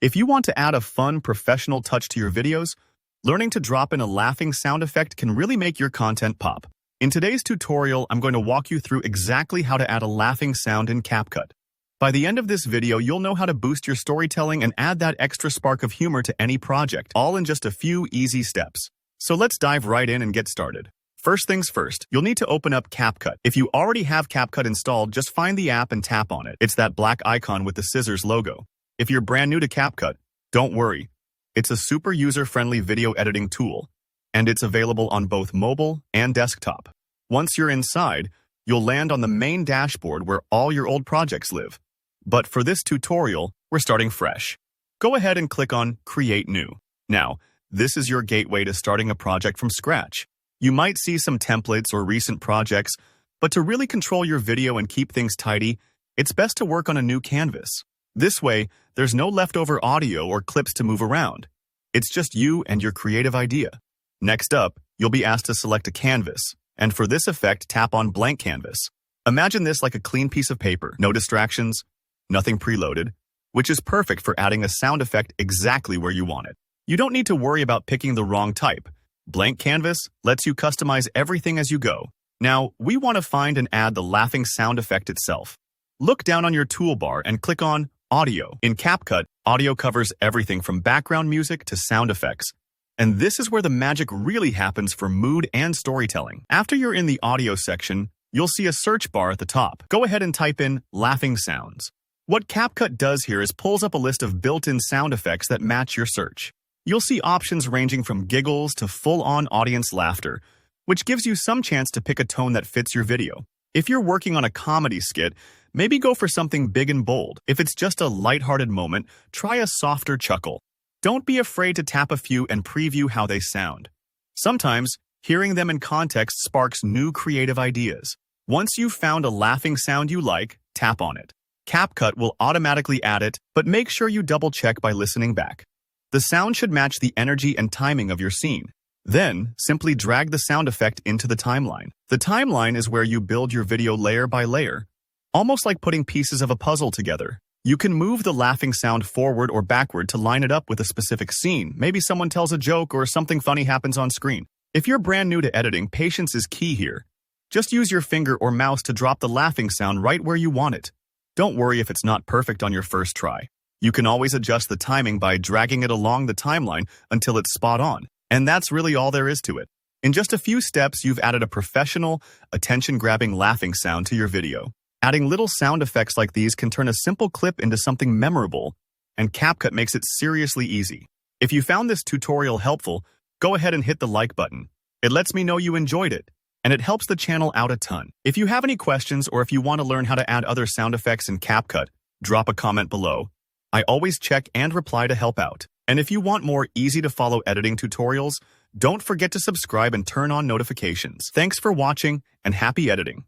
If you want to add a fun, professional touch to your videos, learning to drop in a laughing sound effect can really make your content pop. In today's tutorial, I'm going to walk you through exactly how to add a laughing sound in CapCut. By the end of this video, you'll know how to boost your storytelling and add that extra spark of humor to any project, all in just a few easy steps. So let's dive right in and get started. First things first, you'll need to open up CapCut. If you already have CapCut installed, just find the app and tap on it. It's that black icon with the scissors logo. If you're brand new to CapCut, don't worry. It's a super user-friendly video editing tool, and it's available on both mobile and desktop. Once you're inside, you'll land on the main dashboard where all your old projects live. But for this tutorial, we're starting fresh. Go ahead and click on Create New. Now, this is your gateway to starting a project from scratch. You might see some templates or recent projects, but to really control your video and keep things tidy, it's best to work on a new canvas. This way, there's no leftover audio or clips to move around. It's just you and your creative idea. Next up, you'll be asked to select a canvas, and for this effect, tap on Blank Canvas. Imagine this like a clean piece of paper, no distractions, nothing preloaded, which is perfect for adding a sound effect exactly where you want it. You don't need to worry about picking the wrong type. Blank Canvas lets you customize everything as you go. Now, we want to find and add the laughing sound effect itself. Look down on your toolbar and click on Audio. In CapCut, audio covers everything from background music to sound effects. And this is where the magic really happens for mood and storytelling. After you're in the audio section, you'll see a search bar at the top. Go ahead and type in laughing sounds. What CapCut does here is pulls up a list of built-in sound effects that match your search. You'll see options ranging from giggles to full-on audience laughter, which gives you some chance to pick a tone that fits your video. If you're working on a comedy skit, maybe go for something big and bold. If it's just a lighthearted moment, try a softer chuckle. Don't be afraid to tap a few and preview how they sound. Sometimes, hearing them in context sparks new creative ideas. Once you've found a laughing sound you like, tap on it. CapCut will automatically add it, but make sure you double-check by listening back. The sound should match the energy and timing of your scene. Then, simply drag the sound effect into the timeline. The timeline is where you build your video layer by layer, almost like putting pieces of a puzzle together. You can move the laughing sound forward or backward to line it up with a specific scene. Maybe someone tells a joke or something funny happens on screen. If you're brand new to editing, patience is key here. Just use your finger or mouse to drop the laughing sound right where you want it. Don't worry if it's not perfect on your first try. You can always adjust the timing by dragging it along the timeline until it's spot on. And that's really all there is to it. In just a few steps, you've added a professional, attention-grabbing laughing sound to your video. Adding little sound effects like these can turn a simple clip into something memorable, and CapCut makes it seriously easy. If you found this tutorial helpful, go ahead and hit the like button. It lets me know you enjoyed it, and it helps the channel out a ton. If you have any questions or if you want to learn how to add other sound effects in CapCut, drop a comment below. I always check and reply to help out. And if you want more easy-to-follow editing tutorials, don't forget to subscribe and turn on notifications. Thanks for watching, and happy editing.